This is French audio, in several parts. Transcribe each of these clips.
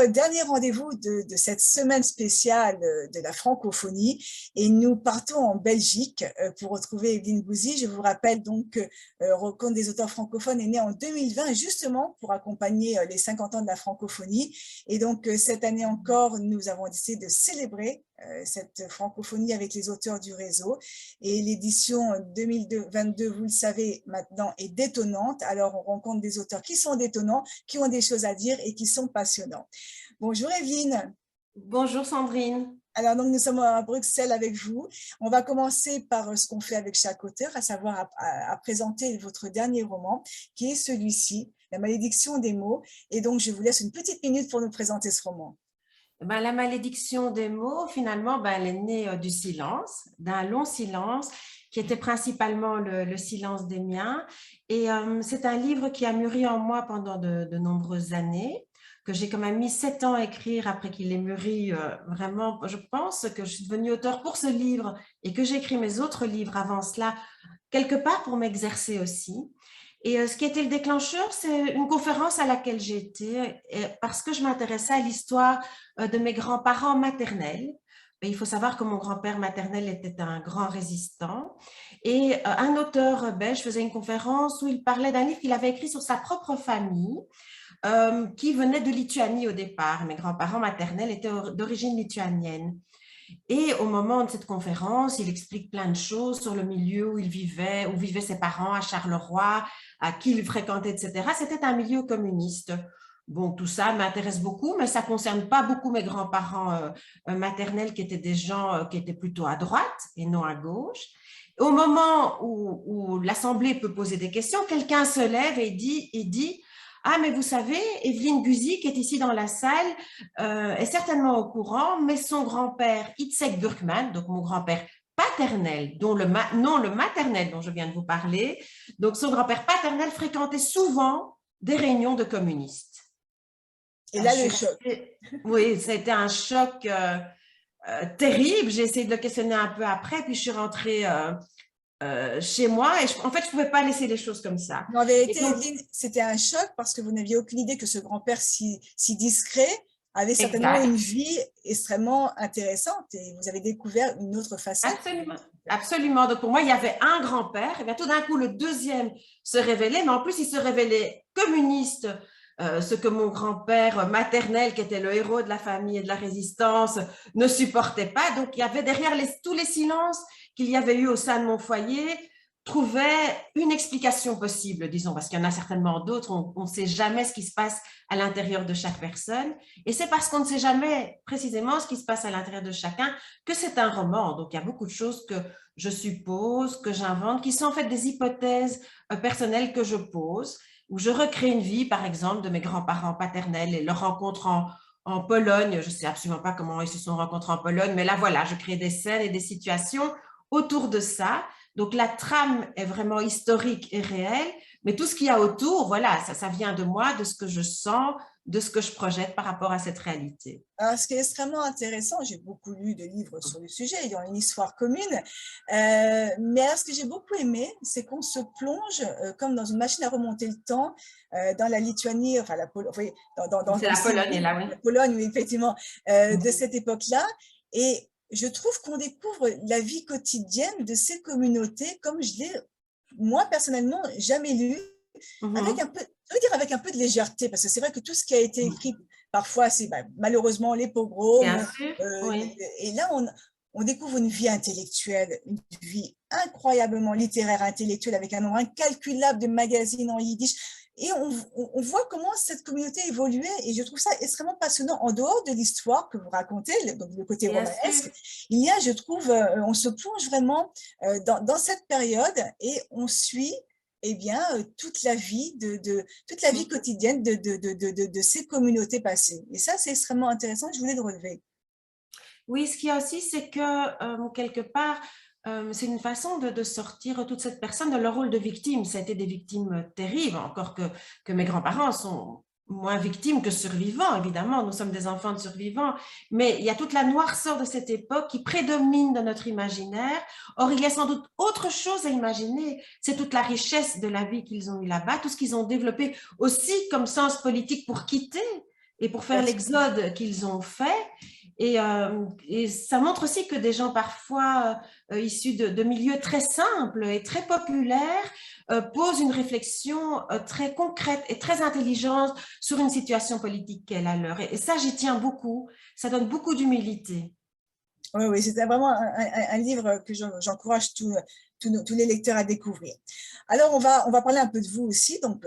notre dernier rendez-vous de cette semaine spéciale de la francophonie et nous partons en Belgique pour retrouver Evelyne Gouzi. Je vous rappelle donc que Rencontre des auteurs francophones est né en 2020 justement pour accompagner les 50 ans de la francophonie. Et donc cette année encore, nous avons décidé de célébrer cette francophonie avec les auteurs du réseau. Et l'édition 2022, vous le savez maintenant, est détonnante. Alors on rencontre des auteurs qui sont détonnants, qui ont des choses à dire et qui sont passionnants. Bonjour Evelyne. Bonjour Sandrine. Alors donc nous sommes à Bruxelles avec vous. On va commencer par ce qu'on fait avec chaque auteur, à savoir à présenter votre dernier roman, qui est celui-ci, La malédiction des mots. Et donc je vous laisse une petite minute pour nous présenter ce roman. La malédiction des mots, finalement, elle est née du silence, d'un long silence, qui était principalement le silence des miens. Et c'est un livre qui a mûri en moi pendant de nombreuses années, que j'ai quand même mis 7 ans à écrire après qu'il ait mûri. Vraiment, je pense que je suis devenue auteure pour ce livre et que j'ai écrit mes autres livres avant cela, quelque part pour m'exercer aussi. Et ce qui était le déclencheur, c'est une conférence à laquelle j'ai été parce que je m'intéressais à l'histoire de mes grands-parents maternels. Et il faut savoir que mon grand-père maternel était un grand résistant. Et un auteur belge faisait une conférence où il parlait d'un livre qu'il avait écrit sur sa propre famille, qui venait de Lituanie au départ. Mes grands-parents maternels étaient d'origine lituanienne. Et au moment de cette conférence, il explique plein de choses sur le milieu où il vivait, où vivaient ses parents à Charleroi, à qui il fréquentait, etc. C'était un milieu communiste. Bon, tout ça m'intéresse beaucoup, mais ça ne concerne pas beaucoup mes grands-parents maternels qui étaient des gens qui étaient plutôt à droite et non à gauche. Au moment où l'Assemblée peut poser des questions, quelqu'un se lève et dit ah, mais vous savez, Evelyne Gouzi, qui est ici dans la salle, est certainement au courant, mais son grand-père, Itzhak Burkman, donc mon grand-père paternel, non le maternel dont je viens de vous parler, donc son grand-père paternel fréquentait souvent des réunions de communistes. Et là, le choc. Oui, ça a été un choc terrible. J'ai essayé de le questionner un peu après, puis je suis rentrée chez moi et en fait, je ne pouvais pas laisser les choses comme ça. En vérité, Evelyne, c'était un choc parce que vous n'aviez aucune idée que ce grand-père si discret avait certainement une vie extrêmement intéressante et vous avez découvert une autre facette. Absolument. Absolument. Donc, pour moi, il y avait un grand-père et bien tout d'un coup, le deuxième se révélait, mais en plus, il se révélait communiste, ce que mon grand-père maternel, qui était le héros de la famille et de la résistance, ne supportait pas. Donc, il y avait derrière tous les silences qu'il y avait eu au sein de mon foyer, trouvait une explication possible, disons, parce qu'il y en a certainement d'autres, on ne sait jamais ce qui se passe à l'intérieur de chaque personne, et c'est parce qu'on ne sait jamais précisément ce qui se passe à l'intérieur de chacun que c'est un roman. Donc, il y a beaucoup de choses que je suppose, que j'invente, qui sont en fait des hypothèses personnelles que je pose, où je recrée une vie, par exemple, de mes grands-parents paternels et leur rencontre en Pologne. Je ne sais absolument pas comment ils se sont rencontrés en Pologne, mais là, voilà, je crée des scènes et des situations autour de ça. Donc, la trame est vraiment historique et réelle, mais tout ce qu'il y a autour, voilà, ça vient de moi, de ce que je sens, de ce que je projette par rapport à cette réalité. Alors, ce qui est extrêmement intéressant, j'ai beaucoup lu de livres sur le sujet, ayant une histoire commune, mais alors ce que j'ai beaucoup aimé, c'est qu'on se plonge comme dans une machine à remonter le temps, dans la Lituanie, enfin la Pologne, oui, c'est la Pologne, là, oui. La Pologne, oui, effectivement, de cette époque-là, et je trouve qu'on découvre la vie quotidienne de ces communautés comme je l'ai, moi, personnellement, jamais lu, avec un peu, je veux dire avec un peu de légèreté, parce que c'est vrai que tout ce qui a été écrit, parfois, c'est malheureusement les pogroms. Oui. Et là, on découvre une vie intellectuelle, une vie incroyablement littéraire, intellectuelle, avec un nombre incalculable de magazines en yiddish. Et on voit comment cette communauté évoluait et je trouve ça extrêmement passionnant. En dehors de l'histoire que vous racontez, donc le côté romanesque, il y a, je trouve, on se plonge vraiment dans cette période et on suit toute la vie toute la vie quotidienne de ces communautés passées. Et ça, c'est extrêmement intéressant. Je voulais le relever. Oui, ce qu'il y a aussi, c'est que quelque part, c'est une façon de sortir toute cette personne de leur rôle de victime. Ça a été des victimes terribles, encore que mes grands-parents sont moins victimes que survivants, évidemment. Nous sommes des enfants de survivants. Mais il y a toute la noirceur de cette époque qui prédomine dans notre imaginaire. Or, il y a sans doute autre chose à imaginer. C'est toute la richesse de la vie qu'ils ont eue là-bas, tout ce qu'ils ont développé aussi comme sens politique pour quitter et pour faire l'exode qu'ils ont fait. Et ça montre aussi que des gens parfois issus de milieux très simples et très populaires posent une réflexion très concrète et très intelligente sur une situation politique qu'elle a leur. Et ça, j'y tiens beaucoup. Ça donne beaucoup d'humilité. Oui, oui, c'est vraiment un livre que j'encourage tous les lecteurs à découvrir. Alors, on va parler un peu de vous aussi. Donc,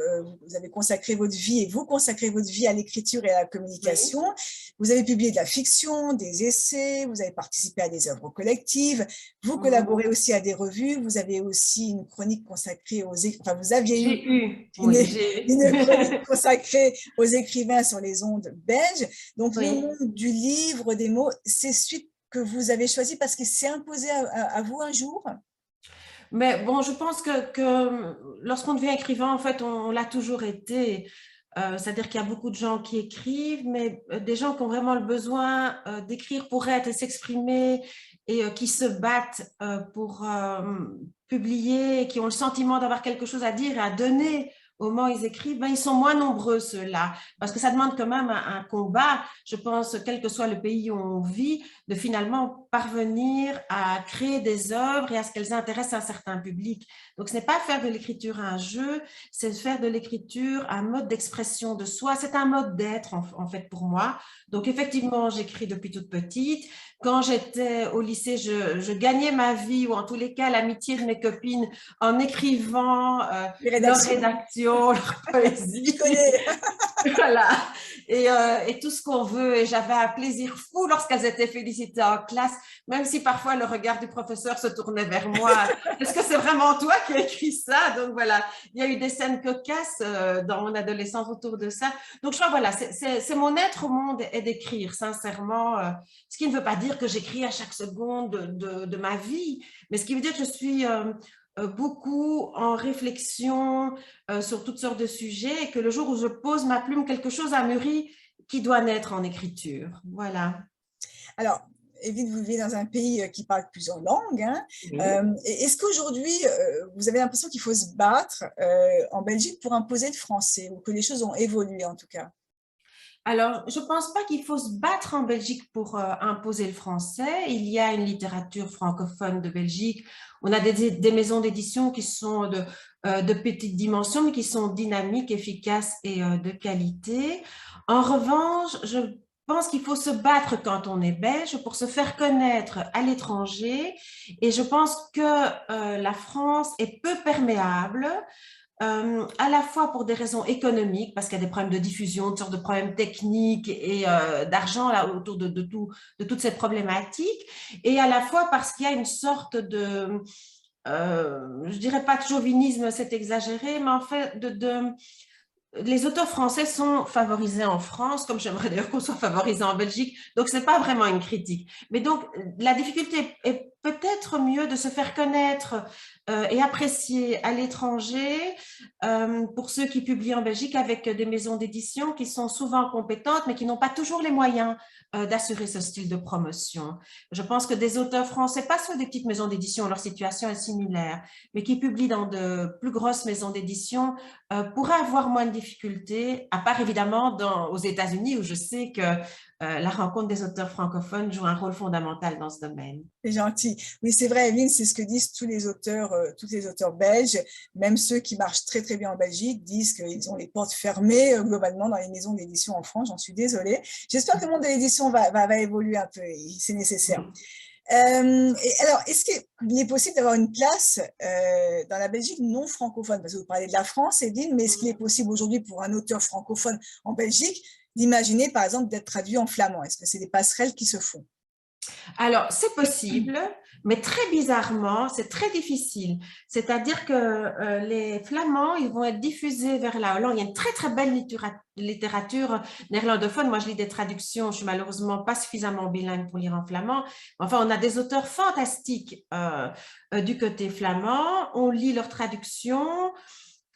vous avez consacré votre vie et vous consacrez votre vie à l'écriture et à la communication. Oui. Vous avez publié de la fiction, des essais, vous avez participé à des œuvres collectives, vous collaborez aussi à des revues, vous avez aussi une chronique consacrée enfin, vous aviez eu une chronique consacrée aux écrivains sur les ondes belges. Donc, oui. Le monde du livre, des mots, c'est suite que vous avez choisi parce qu'il s'est imposé à vous un jour? Mais bon, je pense que lorsqu'on devient écrivain, en fait, on l'a toujours été. C'est-à-dire qu'il y a beaucoup de gens qui écrivent, mais des gens qui ont vraiment le besoin d'écrire pour être et s'exprimer et qui se battent pour publier, et qui ont le sentiment d'avoir quelque chose à dire et à donner au moment où ils écrivent, ben, ils sont moins nombreux, ceux-là, parce que ça demande quand même un combat, je pense, quel que soit le pays où on vit, de finalement parvenir à créer des œuvres et à ce qu'elles intéressent un certain public. Donc, ce n'est pas faire de l'écriture un jeu, c'est faire de l'écriture un mode d'expression de soi, c'est un mode d'être, en fait, pour moi. Donc, effectivement, j'écris depuis toute petite. Quand j'étais au lycée, je gagnais ma vie, ou en tous les cas, l'amitié de mes copines, en écrivant leur rédaction, leur poésie. Voilà. Et tout ce qu'on veut. Et j'avais un plaisir fou lorsqu'elles étaient félicitées en classe, même si parfois le regard du professeur se tournait vers moi. Est-ce que c'est vraiment toi qui as écrit ça? Donc voilà, il y a eu des scènes cocasses dans mon adolescence autour de ça. Donc je crois, voilà, c'est mon être au monde est d'écrire, sincèrement. Ce qui ne veut pas dire que j'écris à chaque seconde de ma vie, mais ce qui veut dire que je suis beaucoup en réflexion sur toutes sortes de sujets, et que le jour où je pose ma plume, quelque chose a mûri qui doit naître en écriture. Voilà. Alors, Evelyne, vous vivez dans un pays qui parle plusieurs langues. Hein. Oui. Est-ce qu'aujourd'hui, vous avez l'impression qu'il faut se battre en Belgique pour imposer le français, ou que les choses ont évolué en tout cas? Alors, je ne pense pas qu'il faut se battre en Belgique pour imposer le français. Il y a une littérature francophone de Belgique. On a des maisons d'édition qui sont de petite dimension, mais qui sont dynamiques, efficaces et de qualité. En revanche, je pense qu'il faut se battre quand on est belge pour se faire connaître à l'étranger. Et je pense que la France est peu perméable, à la fois pour des raisons économiques, parce qu'il y a des problèmes de diffusion, toutes sortes de problèmes techniques et d'argent là autour de toute cette problématique, et à la fois parce qu'il y a une sorte de, je dirais pas de chauvinisme, c'est exagéré, mais en fait les auteurs français sont favorisés en France, comme j'aimerais d'ailleurs qu'on soit favorisés en Belgique, donc ce n'est pas vraiment une critique. Mais donc, la difficulté est peut-être mieux de se faire connaître et apprécier à l'étranger pour ceux qui publient en Belgique, avec des maisons d'édition qui sont souvent compétentes, mais qui n'ont pas toujours les moyens d'assurer ce style de promotion. Je pense que des auteurs français, pas seulement des petites maisons d'édition, leur situation est similaire, mais qui publient dans de plus grosses maisons d'édition, pourraient avoir moins de difficultés, à part évidemment aux États-Unis, où je sais que la rencontre des auteurs francophones joue un rôle fondamental dans ce domaine. C'est gentil. Oui, c'est vrai, Evelyne, c'est ce que disent tous les auteurs belges, même ceux qui marchent très, très bien en Belgique, disent qu'ils ont les portes fermées globalement dans les maisons d'édition en France. J'en suis désolée. J'espère que le monde de l'édition va évoluer un peu, c'est nécessaire. Et alors, est-ce qu'il est possible d'avoir une place dans la Belgique non francophone? Parce que vous parlez de la France, Evelyne, mais est-ce qu'il est possible aujourd'hui pour un auteur francophone en Belgique d'imaginer, par exemple, d'être traduit en flamand? Est-ce que c'est des passerelles qui se font? Alors, c'est possible, mais très bizarrement, c'est très difficile. C'est-à-dire que les Flamands, ils vont être diffusés vers la Hollande. Il y a une très, très belle littérature néerlandophone. Moi, je lis des traductions. Je ne suis malheureusement pas suffisamment bilingue pour lire en flamand. Enfin, on a des auteurs fantastiques du côté flamand. On lit leurs traductions.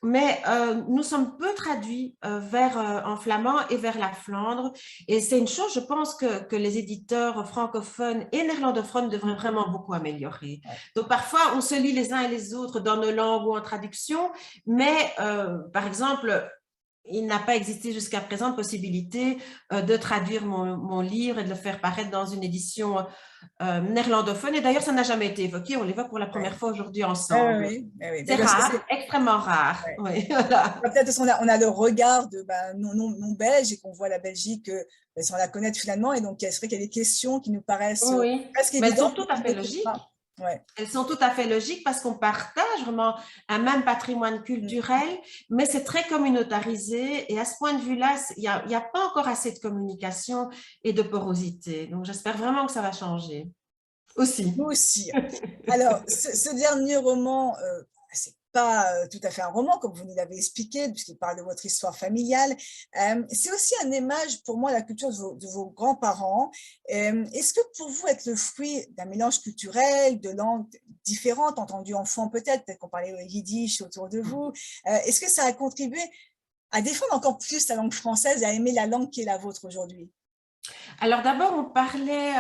Mais nous sommes peu traduits en flamand et vers la Flandre. Et c'est une chose, je pense, que les éditeurs francophones et néerlandophones devraient vraiment beaucoup améliorer. Donc, parfois, on se lit les uns et les autres dans nos langues ou en traduction, mais par exemple, il n'a pas existé jusqu'à présent de possibilité de traduire mon livre et de le faire paraître dans une édition néerlandophone. Et d'ailleurs, ça n'a jamais été évoqué. On l'évoque pour la première Ouais. fois aujourd'hui Ouais, ensemble. ouais, ouais, ouais. C'est Mais parce que rare, c'est, extrêmement rare. ouais. Oui, voilà. Peut-être parce qu'on a le regard de non belge et qu'on voit la Belgique sans la connaître finalement. Et donc, c'est vrai qu'il y a des questions qui nous paraissent Oui, presque mais elles sont évidentes, mais tout à qui fait ne l'étaient logiques. pas. Ouais. Elles sont tout à fait logiques parce qu'on partage vraiment un même patrimoine Mm. culturel, mais c'est très communautarisé. Et à ce point de vue-là, il y a pas encore assez de communication et de porosité. Donc, j'espère vraiment que ça va changer aussi. Nous aussi. Alors, ce dernier roman, c'est pas tout à fait un roman, comme vous nous l'avez expliqué, puisqu'il parle de votre histoire familiale. C'est aussi un hommage pour moi à la culture de vos grands-parents. Est-ce que pour vous, être le fruit d'un mélange culturel, de langues différentes, entendues enfant peut-être qu'on parlait yiddish autour de vous, est-ce que ça a contribué à défendre encore plus la langue française et à aimer la langue qui est la vôtre aujourd'hui? Alors d'abord, on parlait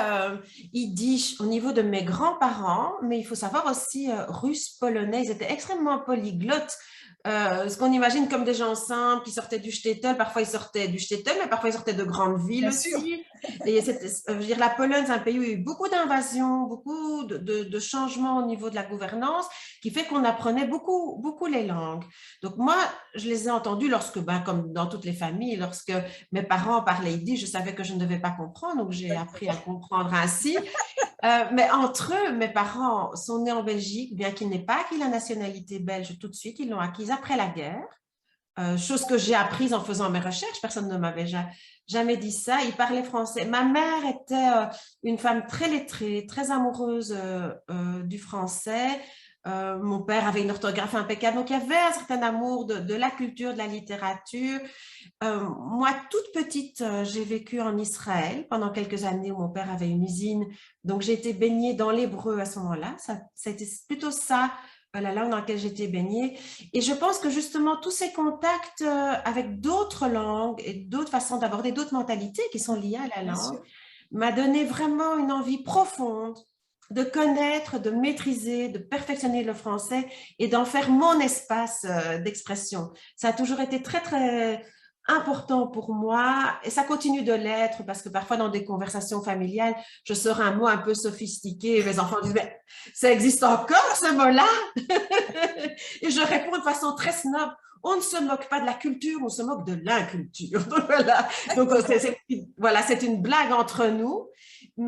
yiddish au niveau de mes grands-parents, mais il faut savoir aussi russe, polonais, ils étaient extrêmement polyglottes. Ce qu'on imagine comme des gens simples qui sortaient du shtetl, parfois ils sortaient du shtetl, mais parfois ils sortaient de grandes villes Bien sûr, aussi. Et je veux dire, la Pologne, c'est un pays où il y a eu beaucoup d'invasions, beaucoup de changements au niveau de la gouvernance, qui fait qu'on apprenait beaucoup, beaucoup les langues. Donc moi, je les ai entendues lorsque, ben, comme dans toutes les familles, lorsque mes parents parlaient yiddish, je savais que je ne devais pas comprendre, donc j'ai appris à exactement. comprendre ainsi. Mais entre eux, mes parents sont nés en Belgique, bien qu'ils n'aient pas acquis la nationalité belge tout de suite, ils l'ont acquise après la guerre. Chose que j'ai apprise en faisant mes recherches, personne ne m'avait jamais dit ça. Ils parlaient français. Ma mère était une femme très lettrée, très amoureuse du français. Mon père avait une orthographe impeccable, donc il y avait un certain amour de la culture, de la littérature. Moi, toute petite, j'ai vécu en Israël pendant quelques années où mon père avait une usine, donc j'ai été baignée dans l'hébreu à ce moment-là. Ça a été plutôt ça, la langue dans laquelle j'étais baignée. Et je pense que justement, tous ces contacts avec d'autres langues et d'autres façons d'aborder, d'autres mentalités qui sont liées à la Bien langue, sûr. m'a donné vraiment une envie profonde de connaître, de maîtriser, de perfectionner le français et d'en faire mon espace d'expression. Ça a toujours été très, très important pour moi et ça continue de l'être parce que parfois dans des conversations familiales, je sors un mot un peu sophistiqué et mes enfants disent mais ça existe encore ce mot-là et je réponds de façon très snob. On ne se moque pas de la culture, on se moque de l'inculture. Donc voilà, donc voilà, c'est une blague entre nous.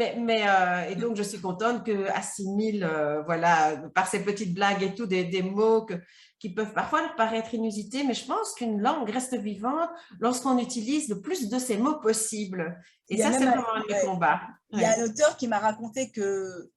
Et donc, je suis contente que assimile, voilà, par ces petites blagues et tout, des mots qui peuvent parfois leur paraître inusités, mais je pense qu'une langue reste vivante lorsqu'on utilise le plus de ces mots possible. Et Il y a ça, c'est même vraiment un de mes ouais, combats. il y a Ouais. un auteur qui m'a raconté que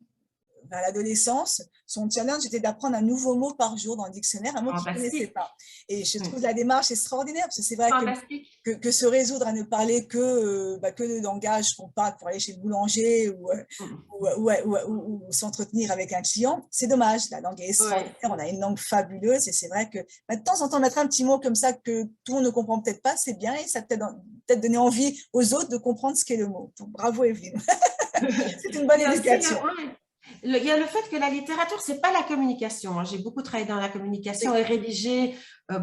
vers l'adolescence, son challenge était d'apprendre un nouveau mot par jour dans le dictionnaire, un mot qu'il ne connaissait Fantastique. pas. Et je trouve la démarche extraordinaire, parce que c'est vrai Fantastique. que se résoudre à ne parler que le langage qu'on parle pour aller chez le boulanger ou s'entretenir avec un client, c'est dommage. La langue est Ouais. extraordinaire, on a une langue fabuleuse, et c'est vrai que bah, de temps en temps, mettre un petit mot comme ça que tout le monde ne comprend peut-être pas, c'est bien, et ça peut-être donner envie aux autres de comprendre ce qu'est le mot. Donc, bravo Evelyne, c'est une bonne Il y a aussi éducation. il y a le fait que la littérature, c'est pas la communication. Moi, j'ai beaucoup travaillé dans la communication Oui. et rédigé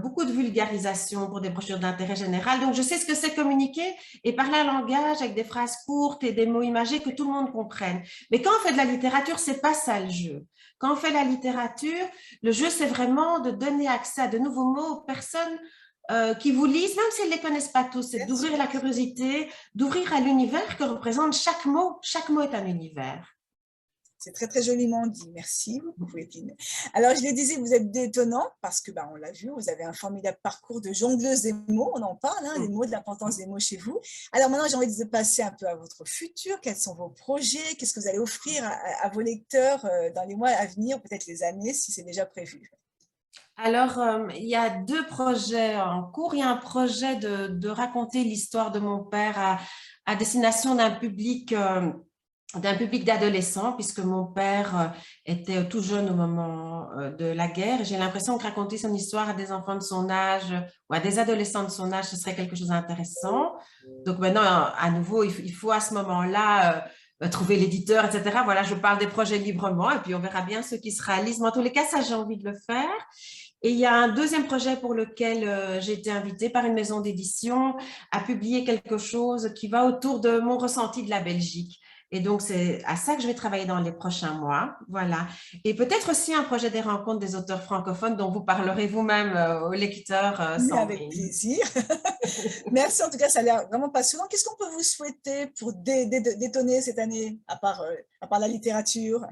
beaucoup de vulgarisation pour des brochures d'intérêt général. Donc, je sais ce que c'est communiquer et parler un langage avec des phrases courtes et des mots imagés que tout le monde comprenne. Mais quand on fait de la littérature, c'est pas ça le jeu. Quand on fait la littérature, le jeu, c'est vraiment de donner accès à de nouveaux mots aux personnes qui vous lisent, même s'ils ne les connaissent pas tous. C'est Bien d'ouvrir sûr. la curiosité, d'ouvrir à l'univers que représente chaque mot. Chaque mot est un univers. C'est très, très joliment dit. Merci beaucoup, Evelyne. Alors, je le disais, vous êtes détonnant parce que, bah, on l'a vu, vous avez un formidable parcours de jongleuse des mots. On en parle, hein, des mots, de l'importance des mots chez vous. Alors maintenant, j'ai envie de passer un peu à votre futur. Quels sont vos projets? Qu'est-ce que vous allez offrir à vos lecteurs dans les mois à venir, peut-être les années, si c'est déjà prévu? Alors, il y a deux projets en cours. Il y a un projet de raconter l'histoire de mon père à destination d'un public d'adolescents, puisque mon père était tout jeune au moment de la guerre. Et j'ai l'impression que raconter son histoire à des enfants de son âge ou à des adolescents de son âge, ce serait quelque chose d'intéressant. Donc maintenant, à nouveau, il faut à ce moment-là trouver l'éditeur, etc. Voilà, je parle des projets librement et puis on verra bien ce qui se réalise. Mais en tous les cas, ça, j'ai envie de le faire. Et il y a un deuxième projet pour lequel j'ai été invitée par une maison d'édition à publier quelque chose qui va autour de mon ressenti de la Belgique. Et donc, c'est à ça que je vais travailler dans les prochains mois. Voilà. Et peut-être aussi un projet des rencontres des auteurs francophones dont vous parlerez vous-même aux lecteurs, Mais avec Sandrine. plaisir. Merci, en tout cas, ça a l'air vraiment passionnant. Qu'est-ce qu'on peut vous souhaiter pour détonner cette année, à part la littérature?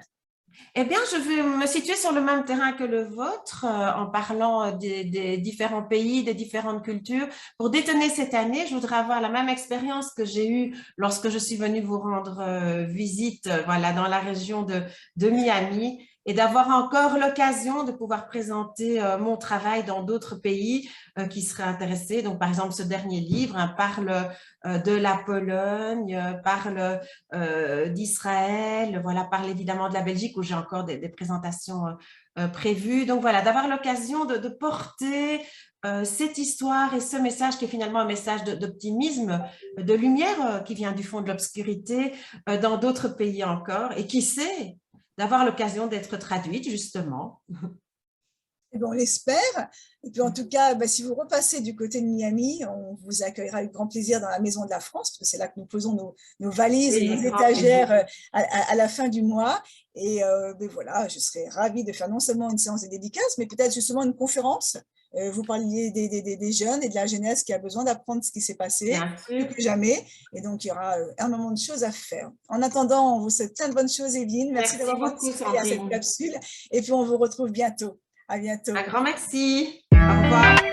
Eh bien, je vais me situer sur le même terrain que le vôtre en parlant des différents pays, des différentes cultures. Pour détonner cette année, je voudrais avoir la même expérience que j'ai eue lorsque je suis venue vous rendre visite voilà, dans la région de Miami et d'avoir encore l'occasion de pouvoir présenter mon travail dans d'autres pays qui seraient intéressés. Donc, par exemple, ce dernier livre parle de la Pologne, parle d'Israël, voilà, parle évidemment de la Belgique où j'ai encore des présentations prévues. Donc voilà, d'avoir l'occasion de porter cette histoire et ce message qui est finalement un message d'optimisme, de lumière qui vient du fond de l'obscurité dans d'autres pays encore et qui sait d'avoir l'occasion d'être traduite justement. Eh bien, on l'espère. Et puis, en tout cas, bah, si vous repassez du côté de Miami, on vous accueillera avec grand plaisir dans la Maison de la France, parce que c'est là que nous posons nos valises et Oui, nos avec grand plaisir. étagères à la fin du mois. Et ben voilà, je serais ravie de faire non seulement une séance de dédicace, mais peut-être justement une conférence. Vous parliez des jeunes et de la jeunesse qui a besoin d'apprendre ce qui s'est passé, Bien plus sûr. que jamais. Et donc, il y aura énormément de choses à faire. En attendant, on vous souhaite plein de bonnes choses, Evelyne. Merci Merci d'avoir beaucoup, participé à cette Sandrine. capsule. Et puis, on vous retrouve bientôt. À Un bientôt. grand merci. Au revoir.